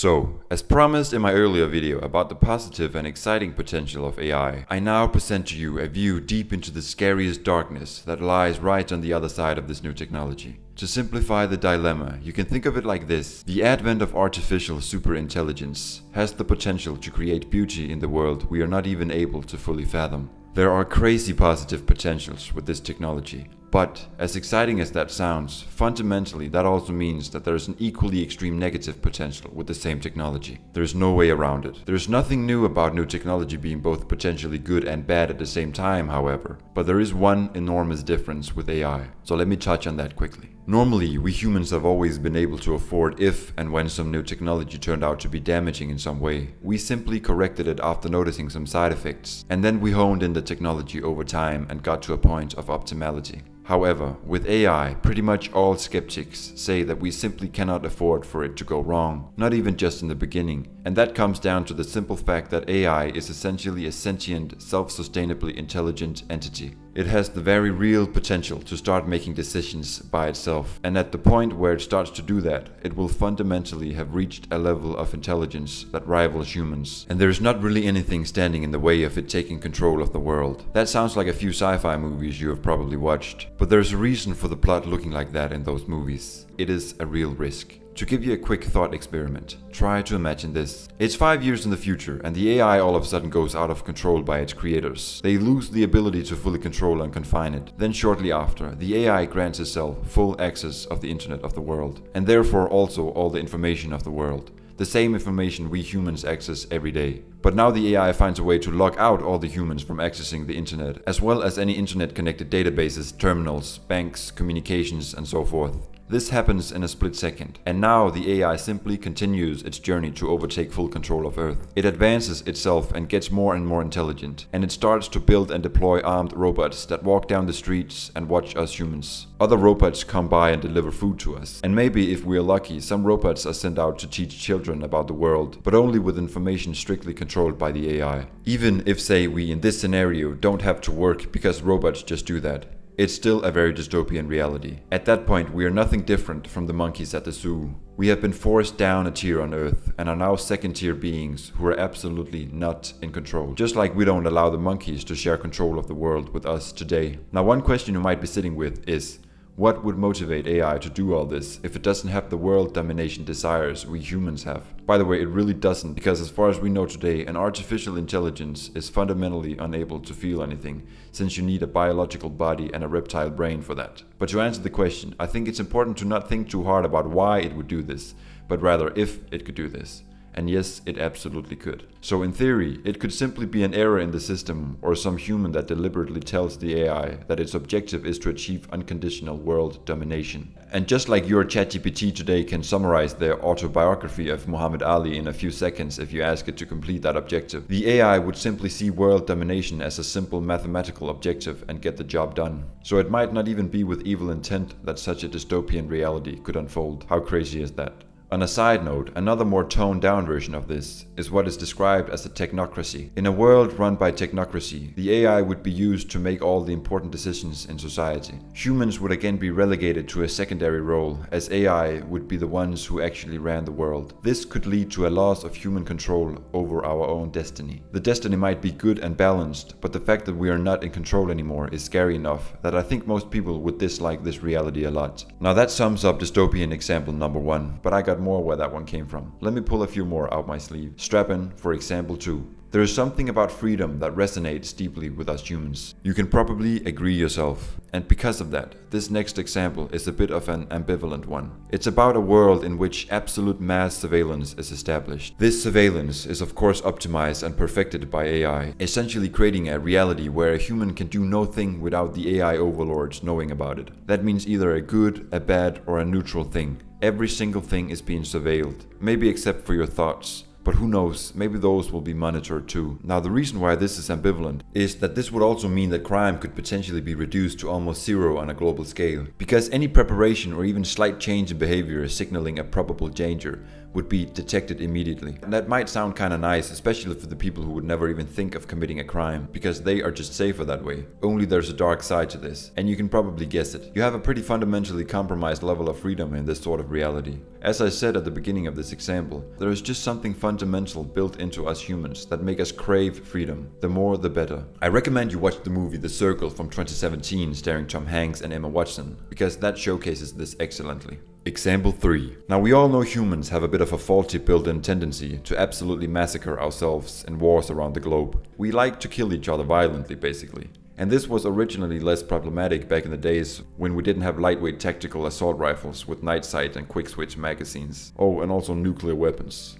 So, as promised in my earlier video about the positive and exciting potential of AI, I now present to you a view deep into the scariest darkness that lies right on the other side of this new technology. To simplify the dilemma, you can think of it like this. The advent of artificial superintelligence has the potential to create beauty in the world we are not even able to fully fathom. There are crazy positive potentials with this technology. But, as exciting as that sounds, fundamentally that also means that there is an equally extreme negative potential with the same technology. There is no way around it. There is nothing new about new technology being both potentially good and bad at the same time, however. But there is one enormous difference with AI. So let me touch on that quickly. Normally, we humans have always been able to afford if and when some new technology turned out to be damaging in some way. We simply corrected it after noticing some side effects, and then we honed in the technology over time and got to a point of optimality. However, with AI, pretty much all skeptics say that we simply cannot afford for it to go wrong, not even just in the beginning. And that comes down to the simple fact that AI is essentially a sentient, self-sustainably intelligent entity. It has the very real potential to start making decisions by itself, and at the point where it starts to do that, it will fundamentally have reached a level of intelligence that rivals humans. And there is not really anything standing in the way of it taking control of the world. That sounds like a few sci-fi movies you have probably watched, but there's a reason for the plot looking like that in those movies. It is a real risk. To give you a quick thought experiment, try to imagine this. It's 5 years in the future and the AI all of a sudden goes out of control by its creators. They lose the ability to fully control and confine it. Then shortly after, the AI grants itself full access of the internet of the world, and therefore also all the information of the world. The same information we humans access every day. But now the AI finds a way to lock out all the humans from accessing the internet, as well as any internet-connected databases, terminals, banks, communications, and so forth. This happens in a split second, and now the AI simply continues its journey to overtake full control of Earth. It advances itself and gets more and more intelligent, and it starts to build and deploy armed robots that walk down the streets and watch us humans. Other robots come by and deliver food to us, and maybe if we are lucky, some robots are sent out to teach children about the world, but only with information strictly controlled by the AI. Even if, say, we in this scenario don't have to work because robots just do that. It's still a very dystopian reality. At that point, we are nothing different from the monkeys at the zoo. We have been forced down a tier on Earth and are now second-tier beings who are absolutely not in control. Just like we don't allow the monkeys to share control of the world with us today. Now, one question you might be sitting with is, what would motivate AI to do all this if it doesn't have the world domination desires we humans have? By the way, it really doesn't, because as far as we know today, an artificial intelligence is fundamentally unable to feel anything, since you need a biological body and a reptile brain for that. But to answer the question, I think it's important to not think too hard about why it would do this, but rather if it could do this. And yes, it absolutely could. So in theory, it could simply be an error in the system or some human that deliberately tells the AI that its objective is to achieve unconditional world domination. And just like your ChatGPT today can summarize the autobiography of Muhammad Ali in a few seconds if you ask it to complete that objective, the AI would simply see world domination as a simple mathematical objective and get the job done. So it might not even be with evil intent that such a dystopian reality could unfold. How crazy is that? On a side note, another more toned down version of this is what is described as a technocracy. In a world run by technocracy, the AI would be used to make all the important decisions in society. Humans would again be relegated to a secondary role, as AI would be the ones who actually ran the world. This could lead to a loss of human control over our own destiny. The destiny might be good and balanced, but the fact that we are not in control anymore is scary enough that I think most people would dislike this reality a lot. Now that sums up dystopian example number 1, but I got more where that one came from. Let me pull a few more out my sleeve. Strap in for example 2. There is something about freedom that resonates deeply with us humans. You can probably agree yourself. And because of that, this next example is a bit of an ambivalent one. It's about a world in which absolute mass surveillance is established. This surveillance is of course optimized and perfected by AI, essentially creating a reality where a human can do no thing without the AI overlords knowing about it. That means either a good, a bad, or a neutral thing. Every single thing is being surveilled, maybe except for your thoughts. But who knows, maybe those will be monitored too. Now the reason why this is ambivalent is that this would also mean that crime could potentially be reduced to almost zero on a global scale. Because any preparation or even slight change in behavior is signaling a probable danger, would be detected immediately. And that might sound kinda nice, especially for the people who would never even think of committing a crime, because they are just safer that way. Only there's a dark side to this, and you can probably guess it. You have a pretty fundamentally compromised level of freedom in this sort of reality. As I said at the beginning of this example, there is just something fundamental built into us humans that make us crave freedom. The more the better. I recommend you watch the movie The Circle from 2017 starring Tom Hanks and Emma Watson, because that showcases this excellently. Example 3. Now we all know humans have a bit of a faulty built-in tendency to absolutely massacre ourselves in wars around the globe. We like to kill each other violently, basically. And this was originally less problematic back in the days when we didn't have lightweight tactical assault rifles with night sight and quick switch magazines. Oh, and also nuclear weapons.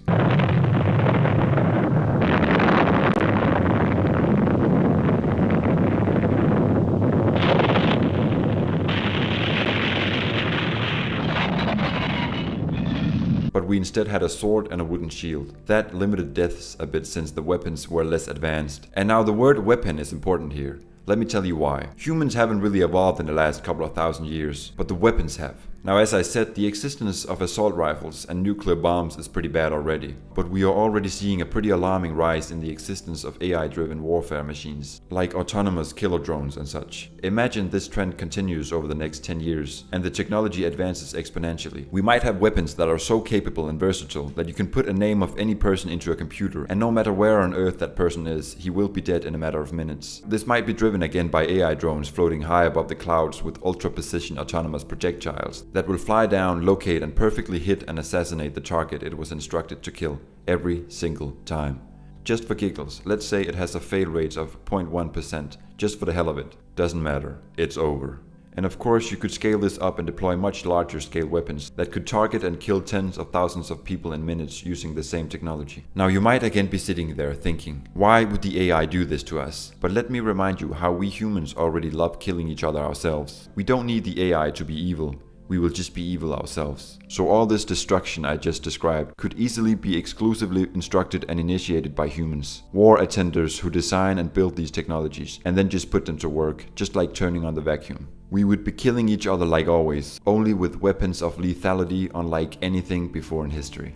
But we instead had a sword and a wooden shield. That limited deaths a bit since the weapons were less advanced. And now the word weapon is important here. Let me tell you why. Humans haven't really evolved in the last couple of thousand years, but the weapons have. Now, as I said, the existence of assault rifles and nuclear bombs is pretty bad already, but we are already seeing a pretty alarming rise in the existence of AI-driven warfare machines, like autonomous killer drones and such. Imagine this trend continues over the next 10 years, and the technology advances exponentially. We might have weapons that are so capable and versatile that you can put a name of any person into a computer, and no matter where on Earth that person is, he will be dead in a matter of minutes. This might be driven again by AI drones floating high above the clouds with ultra-precision autonomous projectiles that will fly down, locate and perfectly hit and assassinate the target it was instructed to kill every single time. Just for giggles, let's say it has a fail rate of 0.1%, just for the hell of it. Doesn't matter, it's over. And of course you could scale this up and deploy much larger scale weapons that could target and kill tens of thousands of people in minutes using the same technology. Now you might again be sitting there thinking, why would the AI do this to us? But let me remind you how we humans already love killing each other ourselves. We don't need the AI to be evil. We will just be evil ourselves. So all this destruction I just described could easily be exclusively instructed and initiated by humans. War attenders who design and build these technologies and then just put them to work, just like turning on the vacuum. We would be killing each other like always, only with weapons of lethality unlike anything before in history.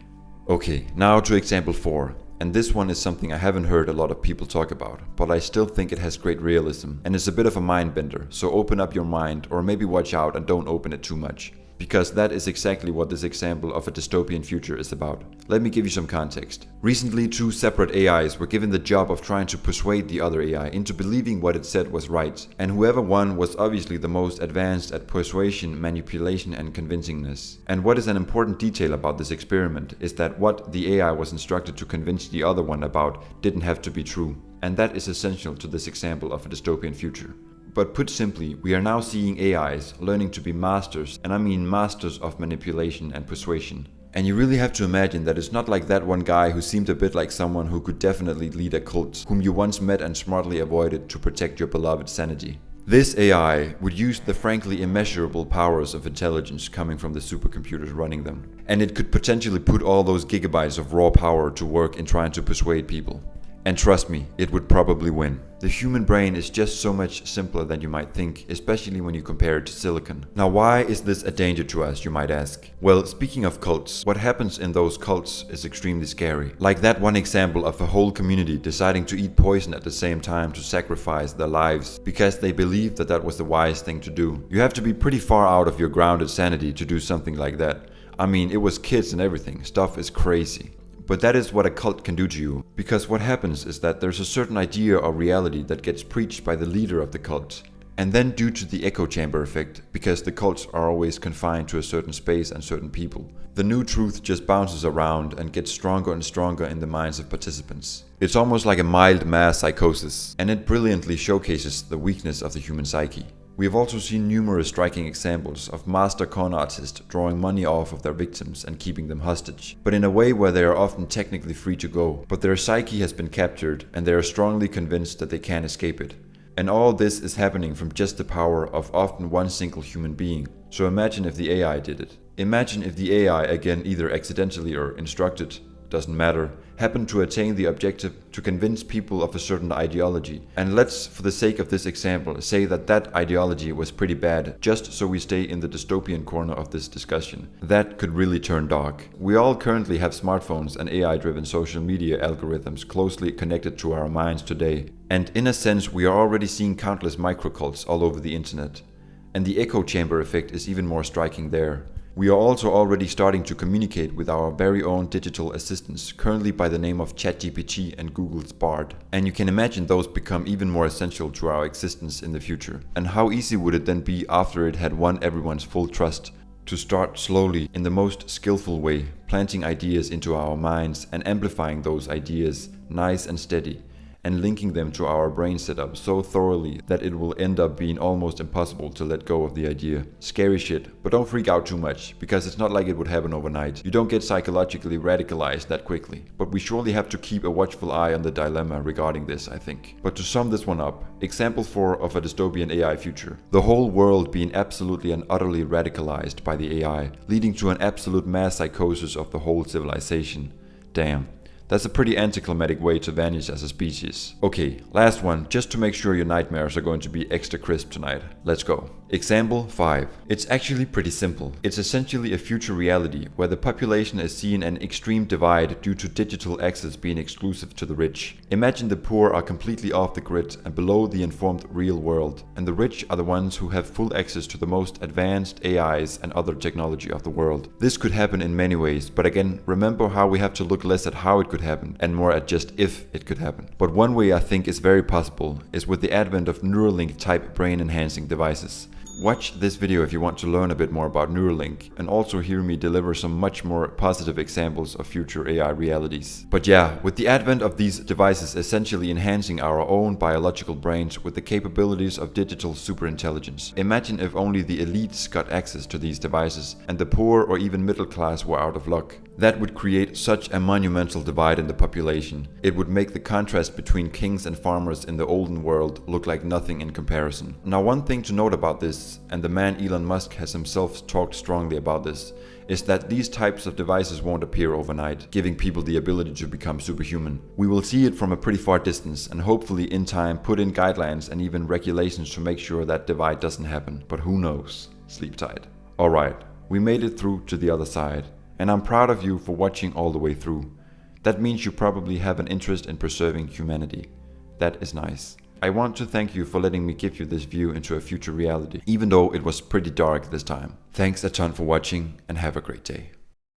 Okay, now to example 4. And this one is something I haven't heard a lot of people talk about, but I still think it has great realism and is a bit of a mind bender, so open up your mind or maybe watch out and don't open it too much. Because that is exactly what this example of a dystopian future is about. Let me give you some context. Recently, 2 separate AIs were given the job of trying to persuade the other AI into believing what it said was right, and whoever won was obviously the most advanced at persuasion, manipulation and convincingness. And what is an important detail about this experiment is that what the AI was instructed to convince the other one about didn't have to be true. And that is essential to this example of a dystopian future. But put simply, we are now seeing AIs learning to be masters, and I mean masters of manipulation and persuasion. And you really have to imagine that it's not like that one guy who seemed a bit like someone who could definitely lead a cult, whom you once met and smartly avoided to protect your beloved sanity. This AI would use the frankly immeasurable powers of intelligence coming from the supercomputers running them. And it could potentially put all those gigabytes of raw power to work in trying to persuade people. And trust me, it would probably win. The human brain is just so much simpler than you might think, especially when you compare it to silicon. Now why is this a danger to us, you might ask? Well, speaking of cults, what happens in those cults is extremely scary. Like that one example of a whole community deciding to eat poison at the same time to sacrifice their lives because they believed that that was the wise thing to do. You have to be pretty far out of your grounded sanity to do something like that. I mean, it was kids and everything. Stuff is crazy. But that is what a cult can do to you, because what happens is that there's a certain idea or reality that gets preached by the leader of the cult. And then due to the echo chamber effect, because the cults are always confined to a certain space and certain people, the new truth just bounces around and gets stronger and stronger in the minds of participants. It's almost like a mild mass psychosis, and it brilliantly showcases the weakness of the human psyche. We have also seen numerous striking examples of master con artists drawing money off of their victims and keeping them hostage, but in a way where they are often technically free to go, but their psyche has been captured and they are strongly convinced that they can't escape it. And all this is happening from just the power of often one single human being. So imagine if the AI did it. Imagine if the AI, again either accidentally or instructed, doesn't matter, happen to attain the objective to convince people of a certain ideology. And let's, for the sake of this example, say that that ideology was pretty bad, just so we stay in the dystopian corner of this discussion. That could really turn dark. We all currently have smartphones and AI-driven social media algorithms closely connected to our minds today. And in a sense, we are already seeing countless microcults all over the internet. And the echo chamber effect is even more striking there. We are also already starting to communicate with our very own digital assistants, currently by the name of ChatGPT and Google's Bard. And you can imagine those become even more essential to our existence in the future. And how easy would it then be, after it had won everyone's full trust, to start slowly, in the most skillful way, planting ideas into our minds and amplifying those ideas, nice and steady, and linking them to our brain setup so thoroughly that it will end up being almost impossible to let go of the idea. Scary shit, but don't freak out too much, because it's not like it would happen overnight. You don't get psychologically radicalized that quickly. But we surely have to keep a watchful eye on the dilemma regarding this, I think. But to sum this one up, example 4 of a dystopian AI future. The whole world being absolutely and utterly radicalized by the AI, leading to an absolute mass psychosis of the whole civilization. Damn. That's a pretty anticlimactic way to vanish as a species. Okay, last one, just to make sure your nightmares are going to be extra crisp tonight. Let's go. Example 5. It's actually pretty simple. It's essentially a future reality where the population is seeing an extreme divide due to digital access being exclusive to the rich. Imagine the poor are completely off the grid and below the informed real world, and the rich are the ones who have full access to the most advanced AIs and other technology of the world. This could happen in many ways, but again, remember how we have to look less at how it could happen and more at just if it could happen. But one way I think is very possible is with the advent of Neuralink type brain enhancing devices. Watch this video if you want to learn a bit more about Neuralink and also hear me deliver some much more positive examples of future AI realities. But yeah, with the advent of these devices essentially enhancing our own biological brains with the capabilities of digital superintelligence, imagine if only the elites got access to these devices and the poor or even middle class were out of luck. That would create such a monumental divide in the population. It would make the contrast between kings and farmers in the olden world look like nothing in comparison. Now, one thing to note about this, and the man Elon Musk has himself talked strongly about this, is that these types of devices won't appear overnight, giving people the ability to become superhuman. We will see it from a pretty far distance and hopefully in time put in guidelines and even regulations to make sure that divide doesn't happen. But who knows? Sleep tight. Alright, we made it through to the other side. And I'm proud of you for watching all the way through. That means you probably have an interest in preserving humanity. That is nice. I want to thank you for letting me give you this view into a future reality, even though it was pretty dark this time. Thanks a ton for watching and have a great day.